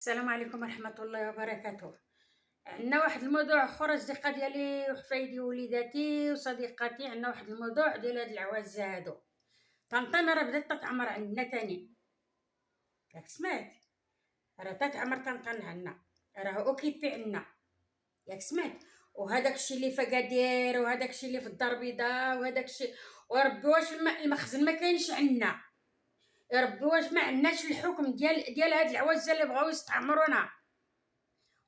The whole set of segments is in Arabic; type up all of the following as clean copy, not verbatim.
السلام عليكم ورحمة الله وبركاته. عندنا واحد الموضوع اخر، اصدقاء ديالي وحفايدي ووليداتي وصديقاتي، عندنا واحد الموضوع ديال هاد العوازة هادو. طنطا راه بدات تتعمر عندنا تاني، ياك سمعت؟ راه تتعمر طنطا عندنا، راه اوكيبي عندنا، ياك سمعت؟ وهداك الشيء اللي في اكادير، وهداك الشيء اللي في الدار البيضاء، وهداك الشيء، وربي واش المخزن ما كاينش عندنا؟ يا ربي واش ما عندناش الحكم ديال هاد العوازة اللي بغاو يستعمرونا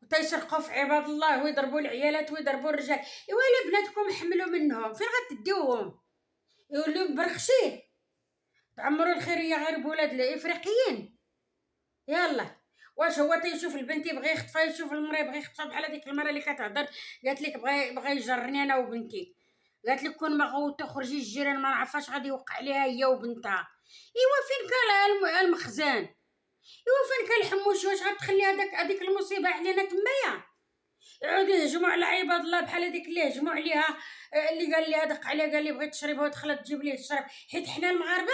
وتيسرقوا في عباد الله ويضربوا العيالات ويضربوا الرجال؟ ايوا لا بناتكم حملوا منهم، فين غتديوهم؟ يوليو مبرخشين؟ تعمروا الخيريه غير بولاد الافريقيين؟ يلا. واش هو تيشوف البنت يبغي يخطفها، يشوف المرا يبغي يخطفها؟ بحال هذيك المرا اللي كتهضر قالت لك بغى يجرني انا وبنتي، قالت لك كون ما غو تخرجي الجيران ما نعرفاش غادي يوقع عليها هي وبنتها. ايوا فين كان المخزن؟ ايوا فين كان الحموش؟ واش غتخلي هذيك المصيبه علينا تمايا؟ يعودوا يهجموا على عباد الله بحال هذيك اللي هجموا عليها، اللي قال لي دق عليها قال لي بغيت تشربها ودخلت تجيب ليه الشراب، حيت حنا المغاربه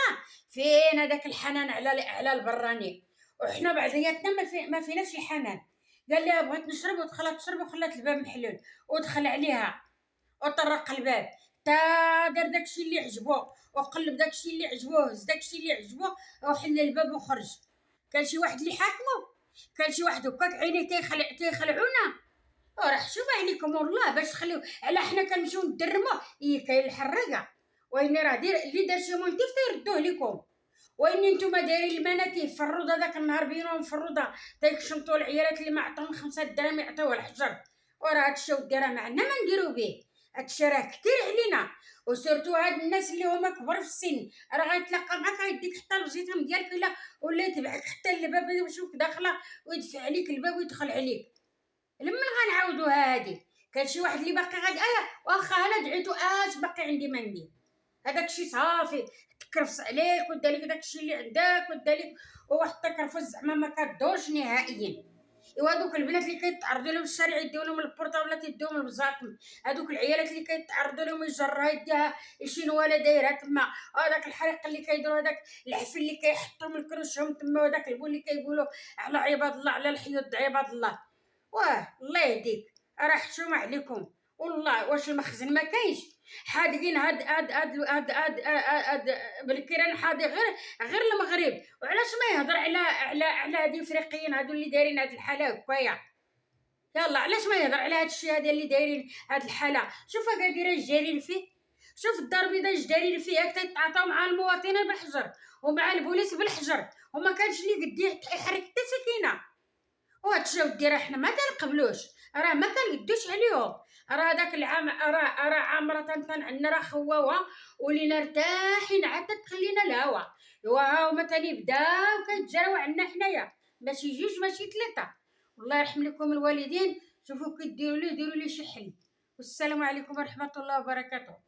فين هذاك الحنان على البراني، وحنا بعضياتنا ما فيناش الحنان. قال لها بغيت نشرب ودخلت تشرب وخلات الباب محلول ودخل عليها وطرق الباب، تا دار داكشي اللي عجبو وقلب داكشي اللي عجبوه، هز داكشي اللي عجبوه وحل الباب وخرج. كان شي واحد اللي حاكمو؟ كان شي واحد هكاك عينيه تيخلعونا؟ راه حشومه عليكم والله باش تخليو على حنا كنمشيو ندرمو. كاين الحرقه، وين راه دير اللي دار شي مونتيف تيردوه لكم، وين نتوما دايرين المناتيف في الروضه داك النهار بينهم في الروضه تيكشمطوا العيالات اللي ما عطاهم 5 دراهم يعطيوها الحجر. وراه هادشي ودي راه ما عندنا ما نديرو به، هادشي راه كتير علينا، وسورتو هاد الناس اللي هما كبار في السن راه غيتلقى معاك غيديك حتى البزيتهم ديالك ولا يتبعك حتى الباب يشوفك داخله ويدفع عليك الباب ويدخل عليك. لمن غنعاودوها هادي؟ كان شي واحد اللي باقي غاد واخا انا دعيتو باقي عندي ما ندير؟ هذاك شي صافي تكرفس عليك ودالك داكشي اللي عندك ودالك، وواحد التكرفس زعما ما كدورش نهائيا. ايوا دوك البنات اللي كيتعرضوا لهم في الشارع يديو لهم البورطه ولا تيديوهم البزاطم، هذوك العيالات اللي كيتعرضوا لهم يجرها يديها شي نواله دايرها تما، هذاك الحريق اللي كيديروا، هذاك العفن اللي كيحطوا من كروشهم تما، وهذاك البول اللي كيقولوا على عباد الله، على الحيوط عباد الله. واه الله يهديك، راه حشومه عليكم والله. واش المخزن ما كاينش؟ حادقين هاد بالكيران حادي غير المغرب. وعلاش ما يهضر على هاد الافريقيين هادو اللي دايرين هاد الحاله هكايا؟ يلا علاش ما يهضر على هاد الشيء هذا اللي دايرين هاد الحاله؟ شوف اكادير اش دايرين فيه، شوف الدار البيضاء اش دايرين فيه، هاك تيتعاطاو مع المواطنين بالحجر ومع البوليس بالحجر، وما كانش اللي قد يحرك حتى سكينه. وهادشي ودي راه حنا ما كنقبلوش، راه ما كنقدوش عليهم. راه داك العام راه عامره طنطا عندنا راه خواوه ولينا مرتاحين عاد تخلينا الهوا. ايوا ها هما تاني بداو كيتجراو عندنا حنايا، ماشي جوج ماشي ثلاثه. الله يرحم لكم الوالدين، شوفوا كديروا ليه ديروا ليه شي حل. والسلام عليكم ورحمه الله وبركاته.